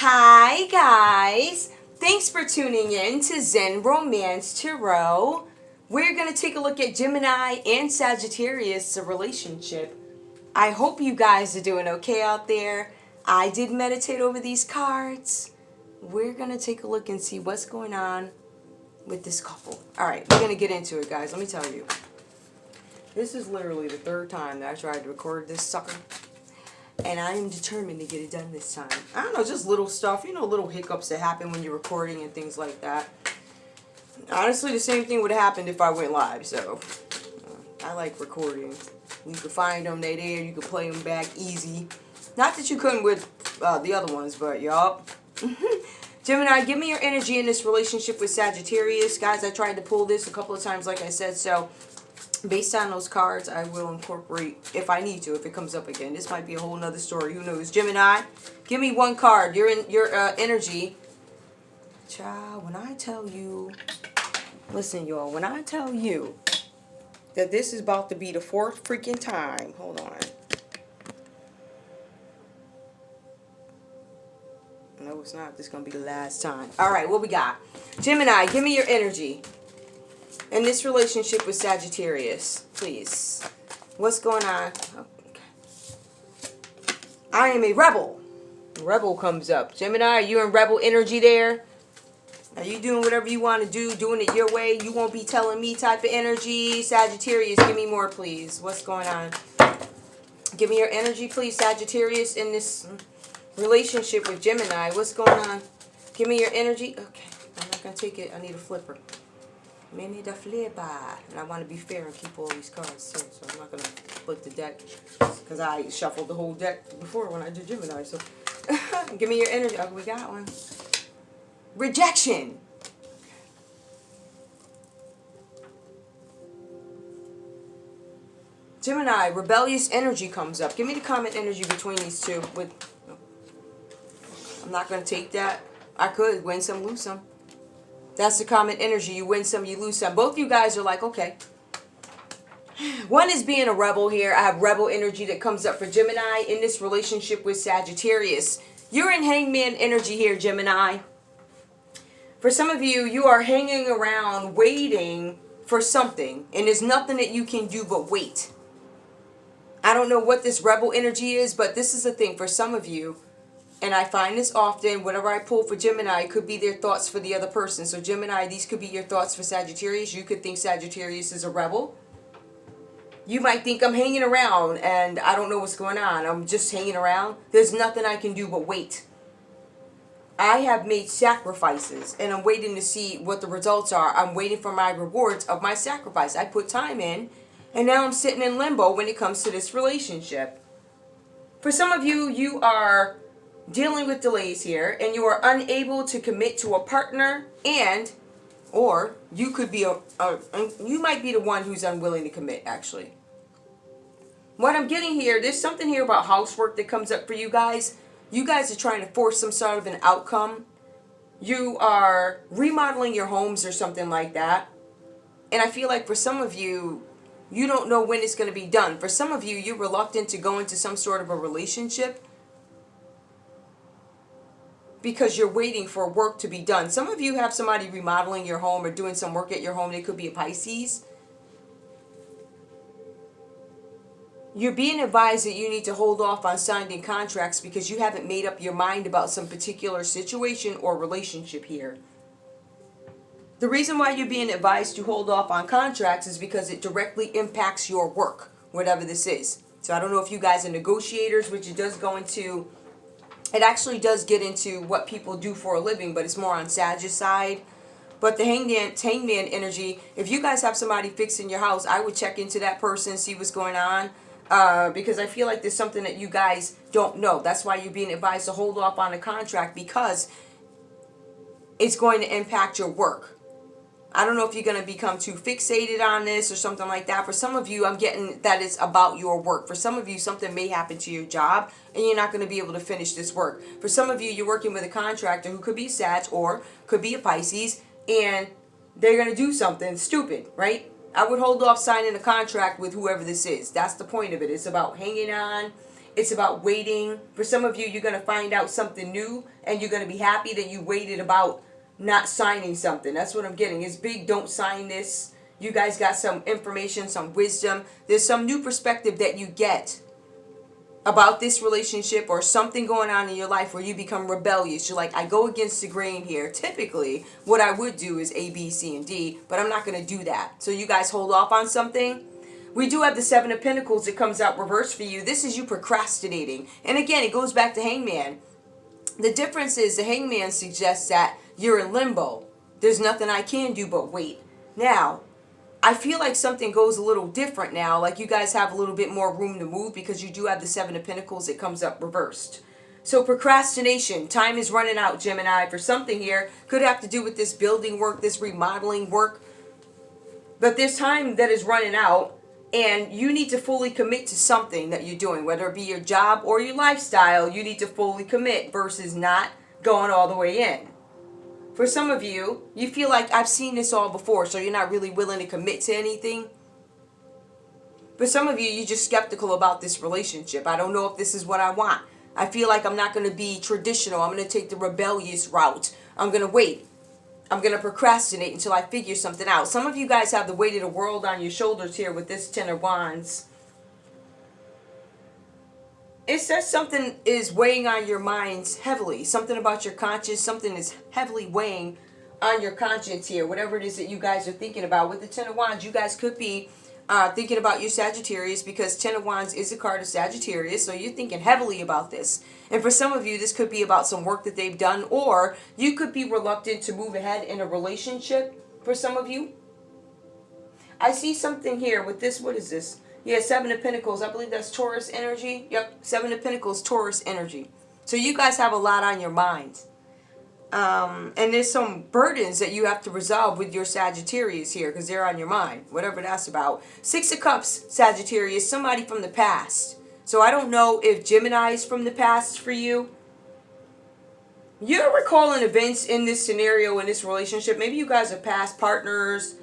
Hi guys! Thanks for tuning in to Zen Romance Tarot. We're going to take a look at Gemini and Sagittarius, a relationship. I hope you guys are doing okay out there. I did meditate over these cards. We're going to take a look and see what's going on with this couple. Alright, we're going to get into it, guys. Let me tell you. This is literally the third time that I tried to record this sucker. And I am determined to get it done this time. I don't know, just little stuff, you know, little hiccups that happen when you're recording and things like that. Honestly, the same thing would have happened if I went live, so I like recording. You can find them, they there, you can play them back easy. Not that you couldn't with the other ones, but yup. Gemini, give me your energy in this relationship with Sagittarius. Guys, I tried to pull this a couple of times, like I said, so based on those cards, I will incorporate, if I need to, if it comes up again. This might be a whole nother story. Who knows? Gemini, give me one card. Your energy. Child, when I tell you, listen, y'all, when I tell you that this is about to be the fourth freaking time. Hold on. No, it's not. This is going to be the last time. All right, what we got? Gemini, give me your energy in this relationship with Sagittarius, please. What's going on? Okay. I am a rebel. Rebel comes up. Gemini, are you in rebel energy there? Are you doing whatever you want to do, doing it your way? You won't be telling me type of energy. Sagittarius, give me more, please. What's going on? Give me your energy, please, Sagittarius, in this relationship with Gemini. What's going on? Give me your energy. Okay, I'm not going to take it. I need a flipper. May need a flipper. And I want to be fair and keep all these cards too. So I'm not going to flip the deck. Because I shuffled the whole deck before when I did Gemini. So give me your energy. Oh, we got one. Rejection. Gemini, rebellious energy comes up. Give me the common energy between these two. I'm not going to take that. I could win some, lose some. That's the common energy. You win some, you lose some. Both of you guys are like, okay. One is being a rebel here. I have rebel energy that comes up for Gemini in this relationship with Sagittarius. You're in hangman energy here, Gemini. For some of you, you are hanging around waiting for something. And there's nothing that you can do but wait. I don't know what this rebel energy is, but this is the thing for some of you. And I find this often, whenever I pull for Gemini, it could be their thoughts for the other person. So Gemini, these could be your thoughts for Sagittarius. You could think Sagittarius is a rebel. You might think I'm hanging around and I don't know what's going on. I'm just hanging around. There's nothing I can do but wait. I have made sacrifices and I'm waiting to see what the results are. I'm waiting for my rewards of my sacrifice. I put time in and now I'm sitting in limbo when it comes to this relationship. For some of you, you are dealing with delays here and you are unable to commit to a partner, and or you could be you might be the one who's unwilling to commit. Actually, what I'm getting here, there's something here about housework that comes up for you guys. You guys are trying to force some sort of an outcome. You are remodeling your homes or something like that, and I feel like for some of you, you don't know when it's going to be done. For some of you, you're reluctant to go into some sort of a relationship because you're waiting for work to be done. Some of you have somebody remodeling your home or doing some work at your home. They could be a Pisces. You're being advised that you need to hold off on signing contracts because you haven't made up your mind about some particular situation or relationship here. The reason why you're being advised to hold off on contracts is because it directly impacts your work, whatever this is. So I don't know if you guys are negotiators, which it does go into. It actually does get into what people do for a living, but it's more on Sag's side. But the hangman energy, if you guys have somebody fixing your house, I would check into that person, see what's going on. Because I feel like there's something that you guys don't know. That's why you're being advised to hold off on a contract, because it's going to impact your work. I don't know if you're going to become too fixated on this or something like that. For some of you, I'm getting that it's about your work. For some of you, something may happen to your job and you're not going to be able to finish this work. For some of you, you're working with a contractor who could be Sag or could be a Pisces, and they're going to do something stupid, right? I would hold off signing a contract with whoever this is. That's the point of it. It's about hanging on It's about waiting. For some of you, you're going to find out something new and you're going to be happy that you waited about not signing something. That's what I'm getting. It's big. Don't sign this. You guys got some information, some wisdom. There's some new perspective that you get about this relationship or something going on in your life where you become rebellious. You're like, I go against the grain here. Typically, what I would do is A, B, C, and D, but I'm not going to do that. So you guys hold off on something. We do have the Seven of Pentacles that comes out reversed for you. This is you procrastinating. And again, it goes back to Hangman. The difference is the Hangman suggests that you're in limbo. There's nothing I can do but wait. Now, I feel like something goes a little different now. Like you guys have a little bit more room to move because you do have the Seven of Pentacles that comes up reversed. So procrastination, time is running out, Gemini, for something here. Could have to do with this building work, this remodeling work. But there's time that is running out. And you need to fully commit to something that you're doing, whether it be your job or your lifestyle. You need to fully commit versus not going all the way in. For some of you, you feel like I've seen this all before, so you're not really willing to commit to anything. For some of you, you're just skeptical about this relationship. I don't know if this is what I want. I feel like I'm not going to be traditional. I'm going to take the rebellious route. I'm going to wait. I'm going to procrastinate until I figure something out. Some of you guys have the weight of the world on your shoulders here with this Ten of Wands. It says something is weighing on your minds heavily. Something about your conscience. Something is heavily weighing on your conscience here. Whatever it is that you guys are thinking about. With the Ten of Wands, you guys could be thinking about your Sagittarius, because Ten of Wands is a card of Sagittarius. So you're thinking heavily about this. And for some of you, this could be about some work that they've done, or you could be reluctant to move ahead in a relationship for some of you. I see something here with this. What is this? Yeah, Seven of Pentacles. I believe that's Taurus energy. Yep, Seven of Pentacles, Taurus energy. So you guys have a lot on your minds. And there's some burdens that you have to resolve with your Sagittarius here because they're on your mind, whatever that's about. Six of Cups, Sagittarius, somebody from the past. So I don't know if Gemini is from the past for you. You're recalling events in this scenario, in this relationship. Maybe you guys are past partners,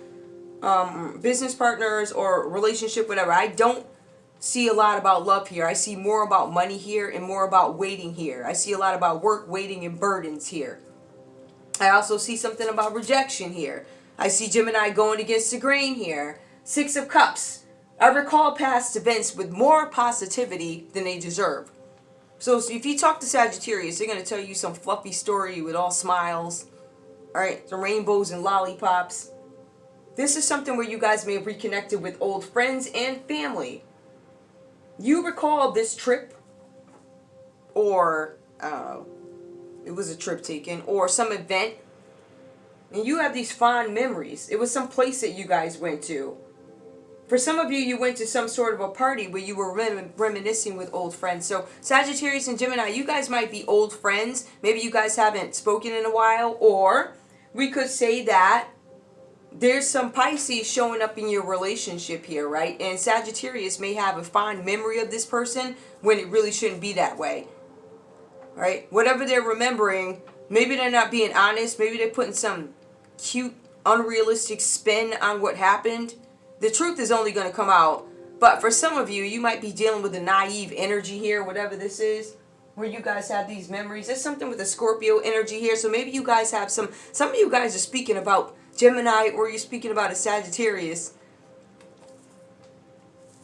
business partners, or relationship, whatever. I don't see a lot about love here. I see more about money here and more about waiting here. I see a lot about work, waiting, and burdens here. I also see something about rejection here. I see Gemini going against the grain here. Six of Cups. I recall past events with more positivity than they deserve. So if you talk to Sagittarius, they're going to tell you some fluffy story with all smiles. Alright, some rainbows and lollipops. This is something where you guys may have reconnected with old friends and family. You recall this trip, or it was a trip taken, or some event, and you have these fond memories. It was some place that you guys went to. For some of you, you went to some sort of a party where you were reminiscing with old friends. So Sagittarius and Gemini, you guys might be old friends. Maybe you guys haven't spoken in a while. Or we could say that there's some Pisces showing up in your relationship here, right? And Sagittarius may have a fond memory of this person when it really shouldn't be that way. Right? Whatever they're remembering, maybe they're not being honest. Maybe they're putting some cute, unrealistic spin on what happened. The truth is only going to come out. But for some of you, you might be dealing with a naive energy here, whatever this is, where you guys have these memories. There's something with a Scorpio energy here. So maybe you guys have some of you guys are speaking about Gemini, or you're speaking about a Sagittarius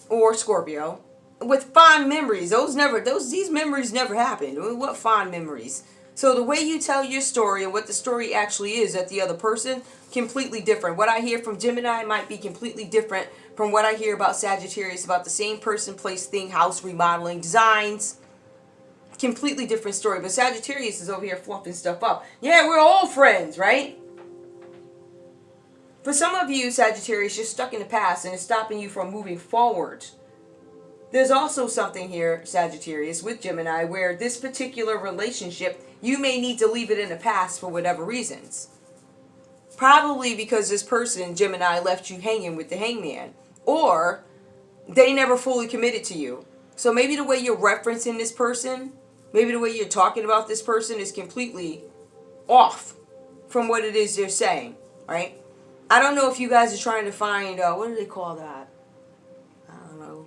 or Scorpio with fond memories. These memories never happened. What fond memories? So the way you tell your story and what the story actually is at the other person, completely different. What I hear from Gemini might be completely different from what I hear about Sagittarius, about the same person, place, thing, house, remodeling, designs. Completely different story. But Sagittarius is over here fluffing stuff up. Yeah, we're all friends, right? For some of you, Sagittarius, you're stuck in the past and it's stopping you from moving forward. There's also something here, Sagittarius, with Gemini, where this particular relationship, you may need to leave it in the past for whatever reasons. Probably because this person, Gemini, left you hanging with the Hangman. Or they never fully committed to you. So maybe the way you're referencing this person, maybe the way you're talking about this person is completely off from what it is they're saying, right? I don't know if you guys are trying to find, what do they call that? I don't know.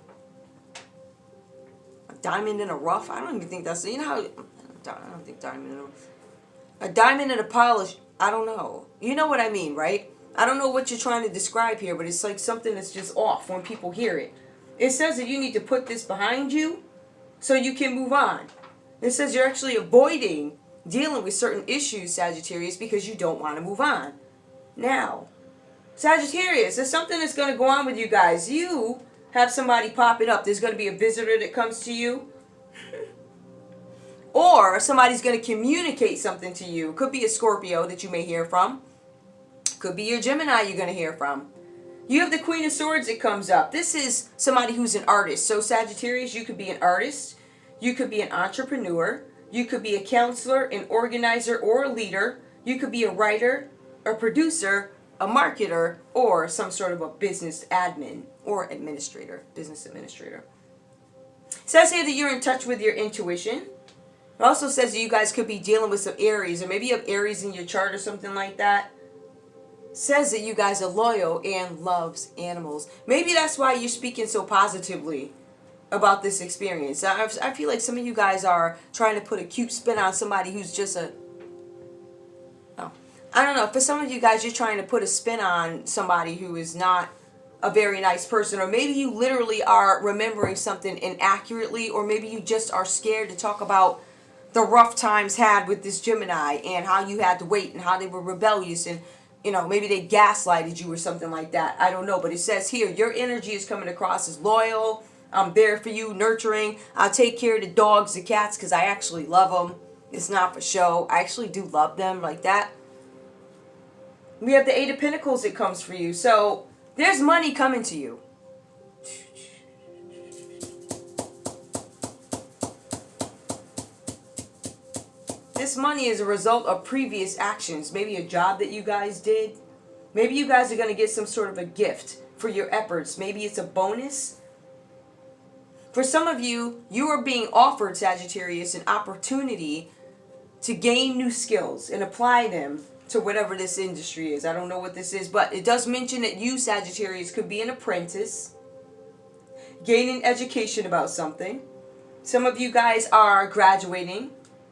diamond in a rough. I don't even think that's, you know how, I don't think diamond in a diamond in a polish. I don't know. You know what I mean, right? I don't know what you're trying to describe here, but it's like something that's just off when people hear it. It says that you need to put this behind you so you can move on. It says you're actually avoiding dealing with certain issues, Sagittarius, because you don't want to move on. Now, Sagittarius, there's something that's going to go on with you guys. You have somebody popping up. There's going to be a visitor that comes to you. Or somebody's going to communicate something to you. Could be a Scorpio that you may hear from. Could be your Gemini you're going to hear from. You have the Queen of Swords that comes up. This is somebody who's an artist. So Sagittarius, you could be an artist. You could be an entrepreneur. You could be a counselor, an organizer, or a leader. You could be a writer, a producer, a marketer, or some sort of a business admin or administrator, business administrator. It says here that you're in touch with your intuition. It also says that you guys could be dealing with some Aries, or maybe you have Aries in your chart or something like that. It says that you guys are loyal and loves animals. Maybe that's why you're speaking so positively about this experience. I feel like some of you guys are trying to put a cute spin on somebody who's just a... Oh, I don't know. For some of you guys, you're trying to put a spin on somebody who is not a very nice person. Or maybe you literally are remembering something inaccurately. Or maybe you just are scared to talk about the rough times had with this Gemini and how you had to wait and how they were rebellious and, you know, maybe they gaslighted you or something like that. I don't know. But it says here, your energy is coming across as loyal. I'm there for you, nurturing. I'll take care of the dogs, the cats, because I actually love them. It's not for show. I actually do love them like that. We have the Eight of Pentacles that comes for you. So there's money coming to you. This money is a result of previous actions. Maybe a job that you guys did. Maybe you guys are going to get some sort of a gift for your efforts. Maybe it's a bonus. For some of you, you are being offered, Sagittarius, an opportunity to gain new skills and apply them to whatever this industry is. I don't know what this is, but it does mention that you, Sagittarius, could be an apprentice, gaining education about something. Some of you guys are graduating.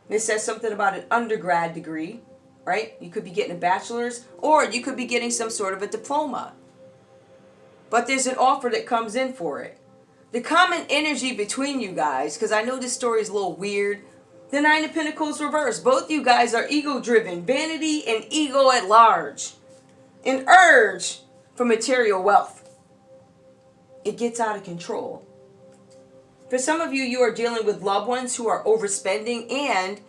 It says something about an undergrad degree, right? You could be getting a bachelor's, or you could be getting some sort of a diploma. But there's an offer that comes in for it. The common energy between you guys, because I know this story is a little weird. The Nine of Pentacles reversed. Both you guys are ego-driven. Vanity and ego at large. An urge for material wealth. It gets out of control. For some of you, you are dealing with loved ones who are overspending. And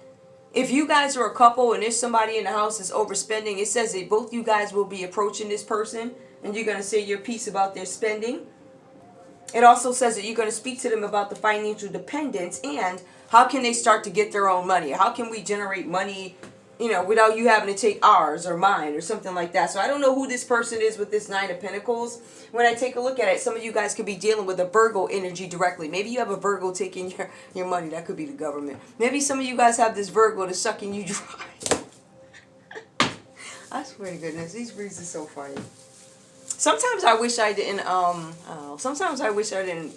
if you guys are a couple and there's somebody in the house that's overspending, it says that both you guys will be approaching this person and you're going to say your piece about their spending. It also says that you're going to speak to them about the financial dependence and how can they start to get their own money. How can we generate money, you know, without you having to take ours or mine or something like that. So I don't know who this person is with this Nine of Pentacles. When I take a look at it, some of you guys could be dealing with a Virgo energy directly. Maybe you have a Virgo taking your money. That could be the government. Maybe some of you guys have this Virgo that's sucking you dry. I swear to goodness, these reads are so funny. Sometimes I wish I didn't, sometimes I wish I didn't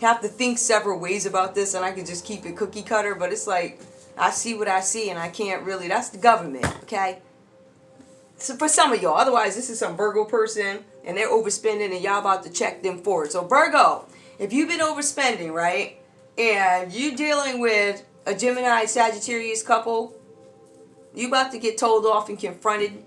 have to think several ways about this and I could just keep it cookie cutter, but it's like, I see what I see and I can't really, that's the government, okay? So for some of y'all, otherwise this is some Virgo person and they're overspending and y'all about to check them for it. So Virgo, if you've been overspending, right, and you're dealing with a Gemini Sagittarius couple, you about to get told off and confronted.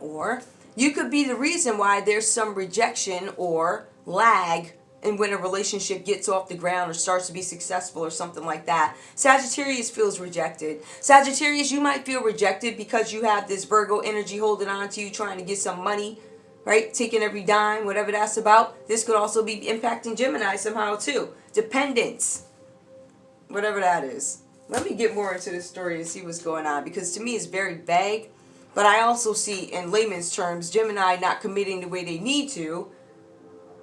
Or you could be the reason why there's some rejection or lag and when a relationship gets off the ground or starts to be successful or something like that. Sagittarius feels rejected. Sagittarius, you might feel rejected because you have this Virgo energy holding on to you, trying to get some money, right? Taking every dime, whatever that's about. This could also be impacting Gemini somehow too. Dependence, whatever that is. Let me get more into this story and see what's going on, because to me it's very vague. But I also see, in layman's terms, Gemini not committing the way they need to.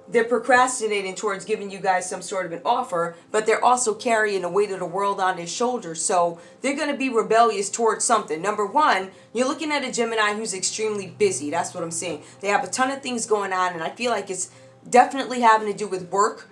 They're procrastinating towards giving you guys some sort of an offer, but they're also carrying the weight of the world on their shoulders. So they're going to be rebellious towards something. Number one, you're looking at a Gemini who's extremely busy. That's what I'm saying. They have a ton of things going on, and I feel like it's definitely having to do with work.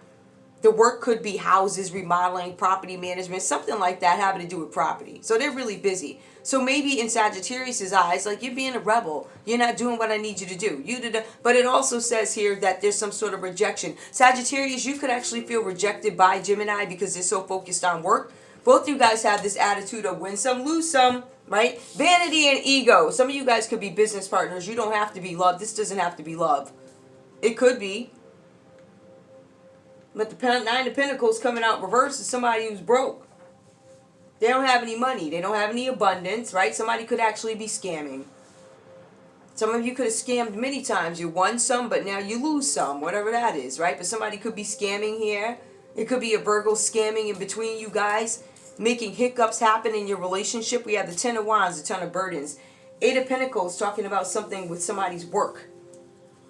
The work could be houses, remodeling, property management, something like that having to do with property. So they're really busy. So maybe in Sagittarius' eyes, like, you're being a rebel. You're not doing what I need you to do. But it also says here that there's some sort of rejection. Sagittarius, you could actually feel rejected by Gemini because they're so focused on work. Both you guys have this attitude of win some, lose some, right? Vanity and ego. Some of you guys could be business partners. You don't have to be love. This doesn't have to be love. It could be. But the Nine of Pentacles coming out reverse is somebody who's broke. They don't have any money. They don't have any abundance, right? Somebody could actually be scamming. Some of you could have scammed many times. You won some, but now you lose some, whatever that is, right? But somebody could be scamming here. It could be a Virgo scamming in between you guys, making hiccups happen in your relationship. We have the Ten of Wands, the Ton of Burdens. Eight of Pentacles, talking about something with somebody's work.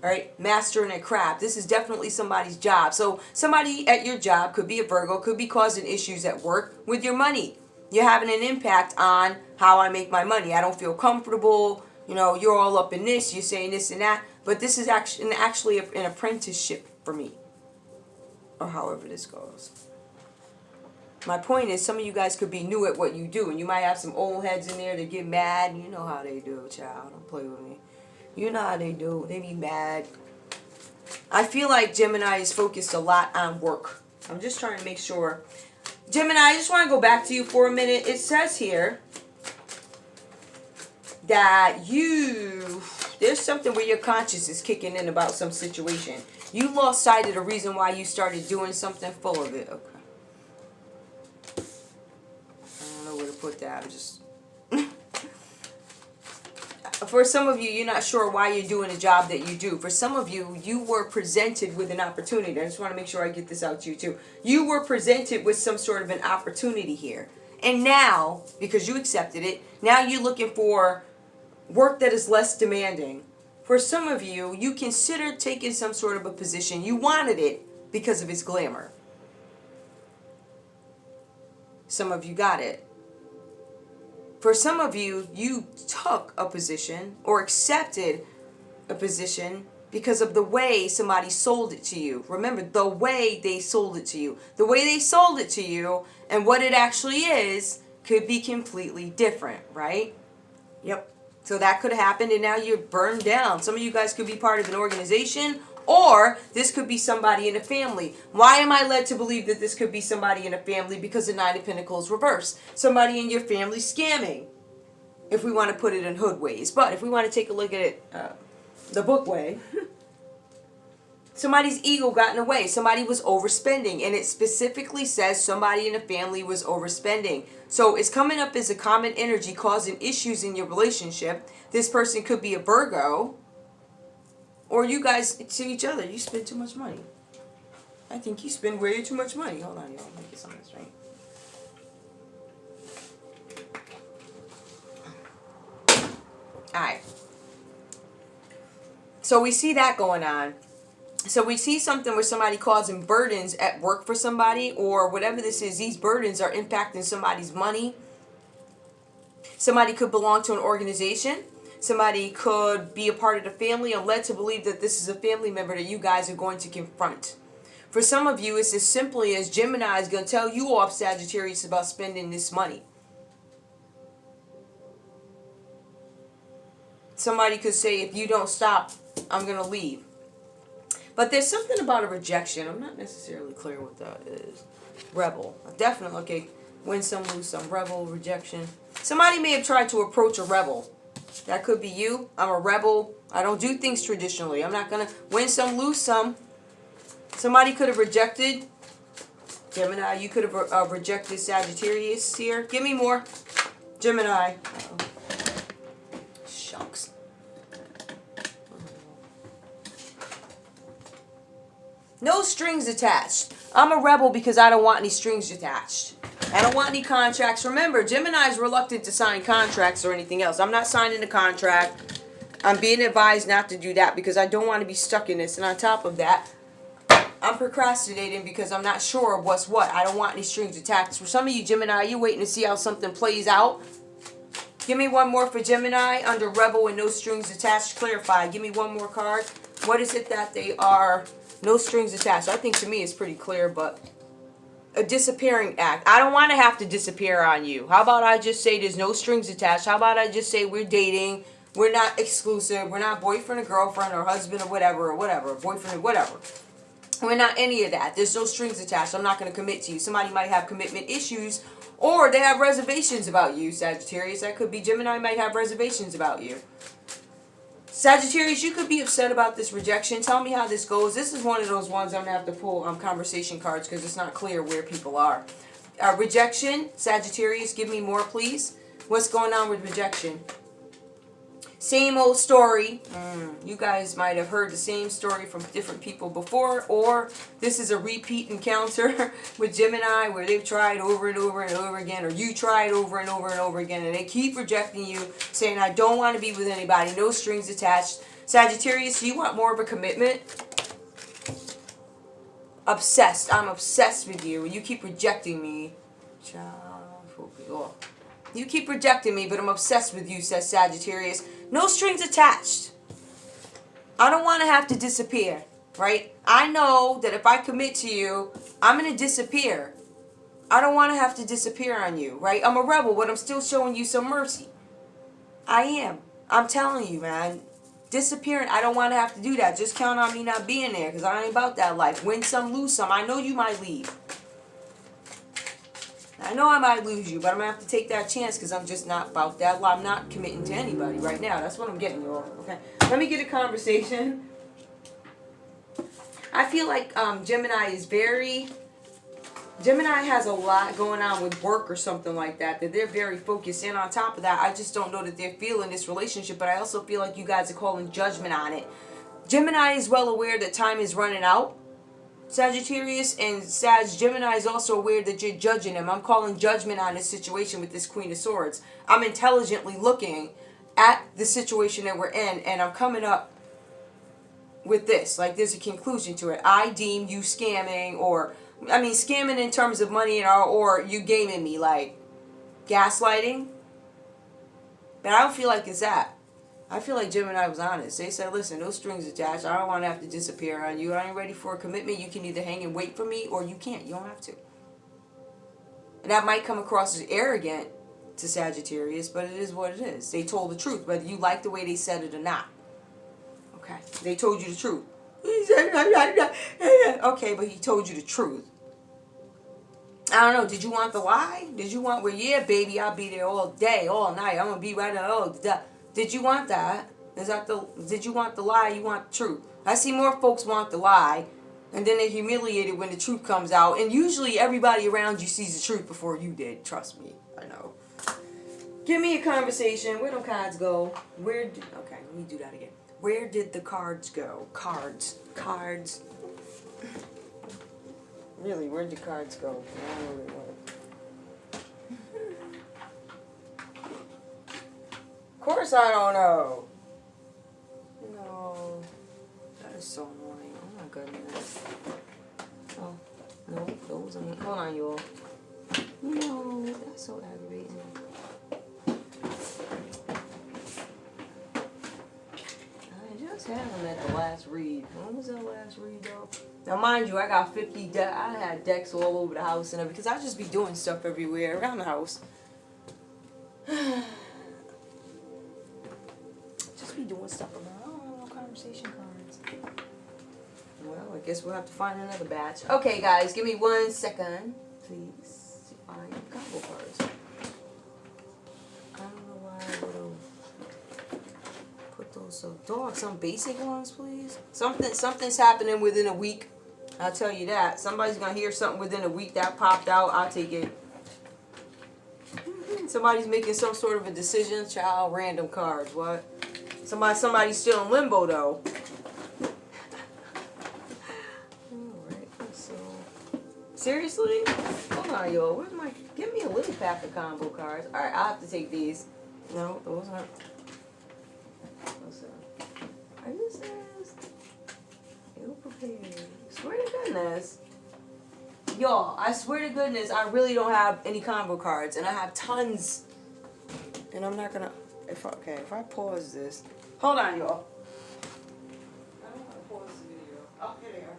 All right, mastering a craft. This is definitely somebody's job. So somebody at your job could be a Virgo, could be causing issues at work with your money. You're having an impact on how I make my money. I don't feel comfortable. You know, you're all up in this. You're saying this and that. But this is actually an apprenticeship for me. Or however this goes. My point is, some of you guys could be new at what you do. And you might have some old heads in there that get mad. You know how they do, child. Don't play with me. You know how they do. They be mad. I feel like Gemini is focused a lot on work. I'm just trying to make sure. Gemini, I just want to go back to you for a minute. It says here that there's something where your conscience is kicking in about some situation. You lost sight of the reason why you started doing something, full of it. Okay. I don't know where to put that. I'm just... For some of you, you're not sure why you're doing the job that you do. For some of you, you were presented with an opportunity. I just want to make sure I get this out to you too. You were presented with some sort of an opportunity here. And now, because you accepted it, now you're looking for work that is less demanding. For some of you, you considered taking some sort of a position. You wanted it because of its glamour. Some of you got it. For some of you, you took a position or accepted a position because of the way somebody sold it to you. Remember, the way they sold it to you. The way they sold it to you and what it actually is could be completely different, right? Yep. So that could happen, and now you're burned down. Some of you guys could be part of an organization, or this could be somebody in a family. Why am I led to believe that this could be somebody in a family? Because the Nine of Pentacles reverse. Somebody in your family scamming, if we want to put it in hood ways. But if we want to take a look at it the book way, somebody's ego got in the way. Somebody was overspending, and it specifically says somebody in a family was overspending. So it's coming up as a common energy causing issues in your relationship. This person could be a Virgo. Or you guys, to each other, you spend too much money. I think you spend way too much money. Hold on, y'all. Let me get some of this right. Alright. So we see that going on. So we see something where somebody causing burdens at work for somebody, or whatever this is. These burdens are impacting somebody's money. Somebody could belong to an organization. Somebody could be a part of the family. I'm led to believe that this is a family member that you guys are going to confront. For some of you, it's as simply as Gemini is going to tell you off, Sagittarius, about spending this money. Somebody could say, if you don't stop, I'm going to leave. But there's something about a rejection. I'm not necessarily clear what that is. Rebel. Definitely, okay, win some, lose some. Rebel, rejection. Somebody may have tried to approach a rebel. That could be you. I'm a rebel. I don't do things traditionally. I'm not going to win some, lose some. Somebody could have rejected Gemini. You could have rejected Sagittarius here. Give me more. Gemini. Uh-oh. Shucks. No strings attached. I'm a rebel because I don't want any strings attached. I don't want any contracts. Remember, Gemini is reluctant to sign contracts or anything else. I'm not signing a contract. I'm being advised not to do that because I don't want to be stuck in this. And on top of that, I'm procrastinating because I'm not sure of what's what. I don't want any strings attached. For some of you, Gemini, you're waiting to see how something plays out. Give me one more for Gemini under Rebel and no strings attached. Clarify. Give me one more card. What is it that they are No strings attached. I think to me it's pretty clear, but a disappearing act. I don't want to have to disappear on you. How about I just say there's no strings attached? How about I just say we're dating, we're not exclusive, we're not boyfriend or girlfriend or husband or whatever, boyfriend or whatever. We're not any of that. There's no strings attached. I'm not going to commit to you. Somebody might have commitment issues or they have reservations about you, Sagittarius. That could be Gemini might have reservations about you. Sagittarius, you could be upset about this rejection. Tell me how this goes. This is one of those ones I'm going to have to pull conversation cards because it's not clear where people are. Rejection, Sagittarius, give me more, please. What's going on with rejection? Same old story. You guys might have heard the same story from different people before, or this is a repeat encounter with Gemini where they've tried over and over and over again, or you tried over and over and over again, and they keep rejecting you, saying, I don't want to be with anybody, no strings attached. Sagittarius, you want more of a commitment? Obsessed. I'm obsessed with you, and you keep rejecting me. You keep rejecting me, but I'm obsessed with you, says Sagittarius. No strings attached. I don't want to have to disappear, right? I know that if I commit to you, I'm going to disappear. I don't want to have to disappear on you, right? I'm a rebel, but I'm still showing you some mercy. I am. I'm telling you, man. Disappearing, I don't want to have to do that. Just count on me not being there because I ain't about that life. Win some, lose some. I know you might leave. I know I might lose you, but I'm going to have to take that chance because I'm just not about that. I'm not committing to anybody right now. That's what I'm getting, y'all. Okay? Let me get a conversation. I feel like Gemini is very... Gemini has a lot going on with work or something like that they're very focused in. On top of that, I just don't know that they're feeling this relationship, but I also feel like you guys are calling judgment on it. Gemini is well aware that time is running out. Sagittarius and Gemini is also aware that you're judging him. I'm calling judgment on this situation with this Queen of Swords. I'm intelligently looking at the situation that we're in, and I'm coming up with this. Like, there's a conclusion to it. I deem you scamming, or, I mean, scamming in terms of money, or you gaming me, like gaslighting. But I don't feel like it's that. I feel like Gemini was honest. They said, listen, no strings attached. I don't want to have to disappear on you. I ain't ready for a commitment. You can either hang and wait for me or you can't. You don't have to. And that might come across as arrogant to Sagittarius, but it is what it is. They told the truth, whether you like the way they said it or not. Okay. They told you the truth. Okay, but he told you the truth. I don't know. Did you want the lie? Did you want, well, yeah, baby, I'll be there all day, all night. I'm going to be right there. Oh, did you want that? Did you want the lie? You want the truth? I see more folks want the lie, and then they're humiliated when the truth comes out. And usually everybody around you sees the truth before you did. Trust me. I know. Give me a conversation. Where do cards go? Okay, let me do that again. Where did the cards go? Cards. Really, where'd the cards go? I don't know where they went. Of course I don't know. No. That is so annoying. Oh my goodness. Oh, no, those ain't. Hold on, y'all. No, that's so aggravating. I just had them at the last read. When was that last read, though? Now, mind you, I got 50 decks. I had decks all over the house and everything, because I just be doing stuff everywhere around the house. Be doing stuff around. I don't know, conversation cards. Well, I guess we'll have to find another batch. Okay, guys, give me 1 second, please, to find combo cards. I don't know why I would have put those so dark. Some basic ones, please. Something's happening within a week. I'll tell you that. Somebody's gonna hear something within a week that popped out. I'll take it. Somebody's making some sort of a decision. Child, random cards. What? Somebody's still in limbo, though. Alright, so... Seriously? Hold on, y'all. Where's my... Give me a little pack of combo cards. Alright, I'll have to take these. No, those aren't... Are you serious? Ill prepared. Swear to goodness. Y'all, I swear to goodness, I really don't have any combo cards. And I have tons. And I'm not gonna... If I pause this... Hold on, y'all. I don't want to pause the video. Oh, here they are.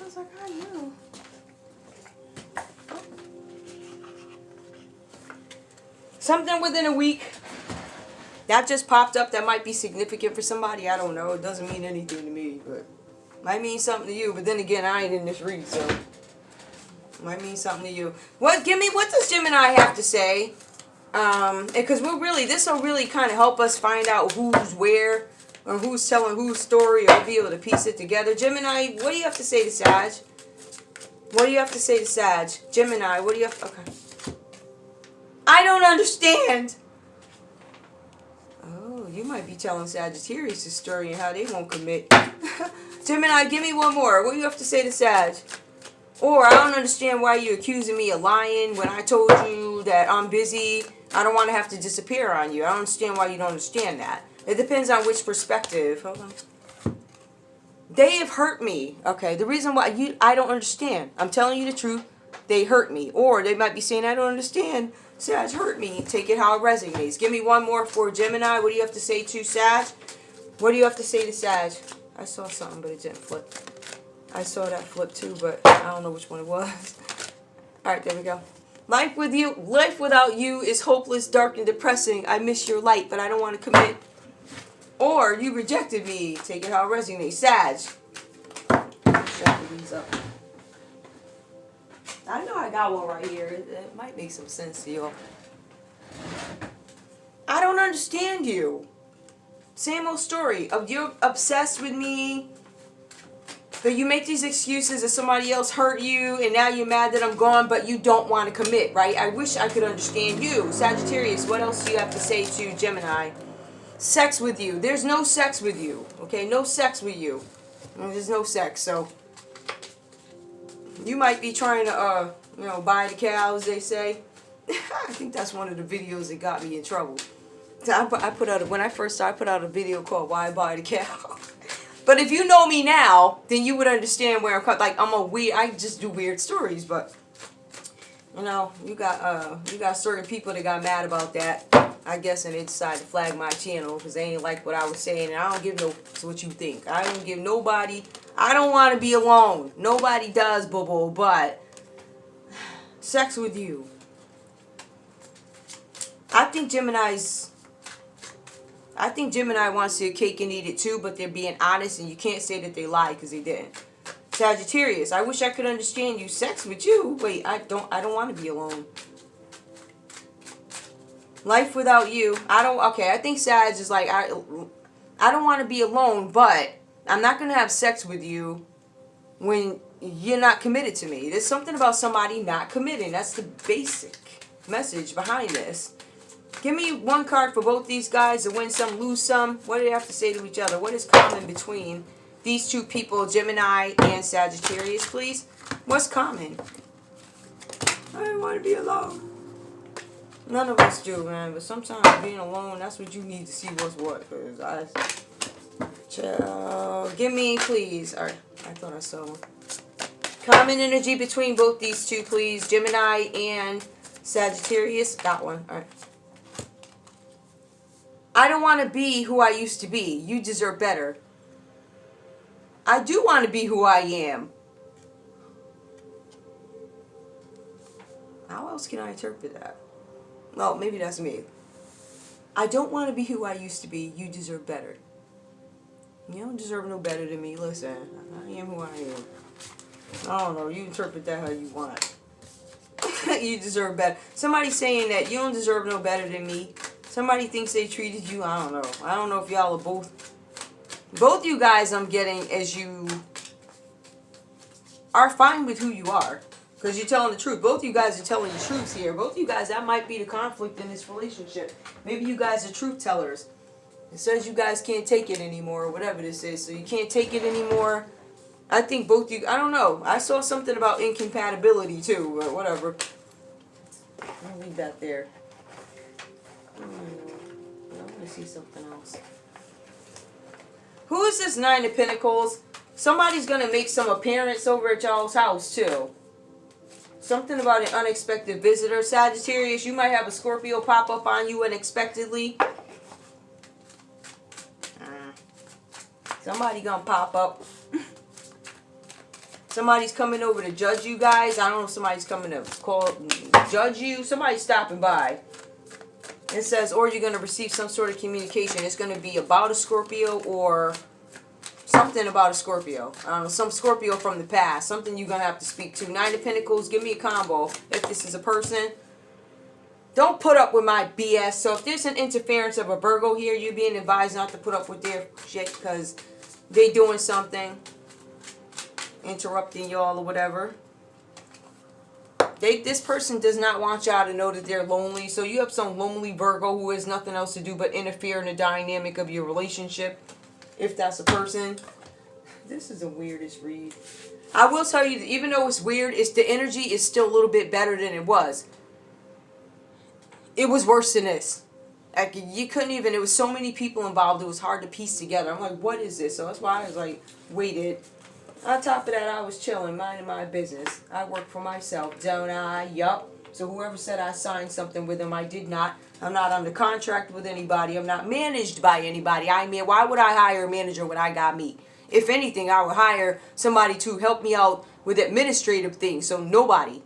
I was like, I knew. Something within a week. That just popped up that might be significant for somebody. I don't know. It doesn't mean anything to me, but might mean something to you. But then again, I ain't in this read, so might mean something to you. What does Gemini have to say? Because this will really kind of help us find out who's where or who's telling whose story, or be able to piece it together. Gemini, what do you have to say to Sag? What do you have to say to Sag? Gemini, what do you have? Okay. I don't understand. Oh, you might be telling Sagittarius the story and how they won't commit. Gemini, give me one more. What do you have to say to Sag? Or, I don't understand why you're accusing me of lying when I told you that I'm busy. I don't want to have to disappear on you. I don't understand why you don't understand that. It depends on which perspective. Hold on. They have hurt me. Okay, the reason why I don't understand. I'm telling you the truth. They hurt me. Or they might be saying, I don't understand. Sag hurt me. Take it how it resonates. Give me one more for Gemini. What do you have to say to Sag? What do you have to say to Sag? I saw something, but it didn't flip. I saw that flip too, but I don't know which one it was. Alright, there we go. Life without you is hopeless, dark, and depressing. I miss your light, but I don't want to commit. Or, you rejected me. Take it how it resonates. Sag. Shuffle these up. I know I got one right here. It might make some sense to you. I don't understand you. Same old story. You're obsessed with me. But you make these excuses that somebody else hurt you, and now you're mad that I'm gone, but you don't want to commit, right? I wish I could understand you. Sagittarius, what else do you have to say to Gemini? Sex with you. There's no sex with you. Okay, no sex with you. There's no sex, so you might be trying to, buy the cows, they say. I think that's one of the videos that got me in trouble. When I first started, I put out a video called Why Buy the Cow? But if you know me now, then you would understand where I'm coming. Like, I just do weird stories, but you got certain people that got mad about that, I guess, and they decided to flag my channel because they ain't like what I was saying, and I don't give no what you think. I don't give nobody. I don't want to be alone. Nobody does, boo-boo, but sex with you. I think Gemini wants your cake and eat it too, but they're being honest, and you can't say that they lied because they didn't. Sagittarius, I wish I could understand you. Sex with you? Wait, I don't want to be alone. Life without you. I think Sag is like, I don't want to be alone, but I'm not going to have sex with you when you're not committed to me. There's something about somebody not committing. That's the basic message behind this. Give me one card for both these guys to win some, lose some. What do they have to say to each other? What is common between these two people, Gemini and Sagittarius, please? What's common? I don't want to be alone. None of us do, man. But sometimes being alone, that's what you need to see what's what. Give me, please. All right, I thought I saw one. Common energy between both these two, please. Gemini and Sagittarius. Got one. All right. I don't want to be who I used to be. You deserve better. I do want to be who I am. How else can I interpret that? Well, maybe that's me. I don't want to be who I used to be. You deserve better. You don't deserve no better than me. Listen, I am who I am. I don't know. You interpret that how you want. You deserve better. Somebody saying that you don't deserve no better than me. Somebody thinks they treated you. I don't know. I don't know if y'all are both you guys I'm getting as you are fine with who you are. Because you're telling the truth. Both you guys are telling the truth here. Both you guys, that might be the conflict in this relationship. Maybe you guys are truth tellers. It says you guys can't take it anymore, or whatever this is. So you can't take it anymore. I think both you, I don't know. I saw something about incompatibility too, but whatever. I'll leave that there. I want to see something else. Who is this Nine of Pentacles? Somebody's going to make some appearance over at y'all's house too. Something about an unexpected visitor. Sagittarius, you might have a Scorpio pop up on you unexpectedly. Somebody gonna pop up. Somebody's coming over to judge you guys. I don't know if somebody's coming to judge you. Somebody's stopping by. It says, or you're going to receive some sort of communication. It's going to be about a Scorpio or something about a Scorpio. I don't know, some Scorpio from the past. Something you're going to have to speak to. Nine of Pentacles, give me a combo if this is a person. Don't put up with my BS. So if there's an interference of a Virgo here, you're being advised not to put up with their shit because they doing something. Interrupting y'all or whatever. This person does not want y'all to know that they're lonely. So you have some lonely Virgo who has nothing else to do but interfere in the dynamic of your relationship. If that's a person. This is the weirdest read. I will tell you that even though it's weird, the energy is still a little bit better than it was. It was worse than this. Like, you couldn't even, there was so many people involved, it was hard to piece together. I'm like, what is this? So that's why I was like, waited. On top of that, I was chilling, minding my business. I work for myself, don't I? Yup. So whoever said I signed something with them, I did not. I'm not under contract with anybody. I'm not managed by anybody. I mean, why would I hire a manager when I got me? If anything, I would hire somebody to help me out with administrative things. So nobody,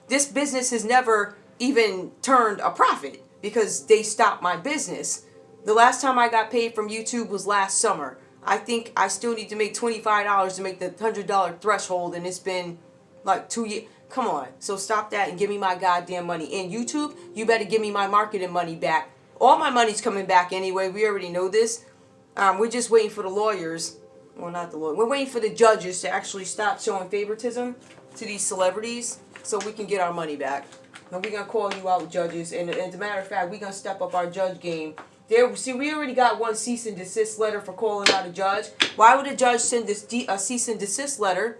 this business has never even turned a profit because they stopped my business. The last time I got paid from YouTube was last summer. I think I still need to make $25 to make the $100 threshold, and it's been like 2 years. Come on. So stop that and give me my goddamn money. And YouTube, you better give me my marketing money back. All my money's coming back anyway. We already know this. We're just waiting for the lawyers. Well, not the lawyer. We're waiting for the judges to actually stop showing favoritism to these celebrities so we can get our money back. And we're going to call you out, judges. And as a matter of fact, we're going to step up our judge game. See, we already got one cease and desist letter for calling out a judge. Why would a judge send a cease and desist letter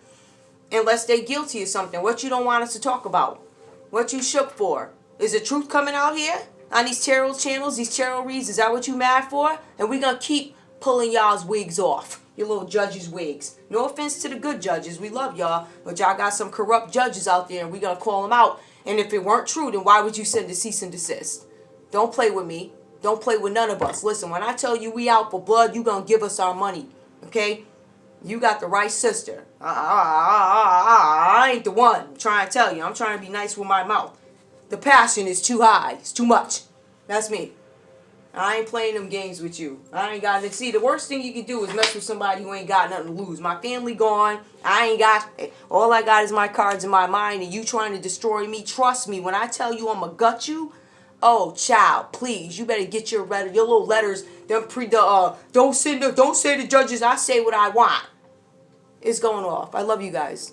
unless they're guilty of something? What you don't want us to talk about? What you shook for? Is the truth coming out here on these tarot channels, these tarot reads? Is that what you mad for? And we're going to keep pulling y'all's wigs off. Your little judges' wigs. No offense to the good judges. We love y'all. But y'all got some corrupt judges out there and we're going to call them out. And if it weren't true, then why would you send a cease and desist? Don't play with me. Don't play with none of us. Listen, when I tell you we out for blood, you going to give us our money. Okay? You got the right sister. I ain't the one. I'm trying to tell you. I'm trying to be nice with my mouth. The passion is too high. It's too much. That's me. I ain't playing them games with you. I ain't got to see. The worst thing you can do is mess with somebody who ain't got nothing to lose. My family gone. I ain't got. All I got is my cards in my mind, and you trying to destroy me. Trust me. When I tell you I'm going to gut you, oh, child, please, you better get your little letters. Don't say the judges. I say what I want. It's going off. I love you guys.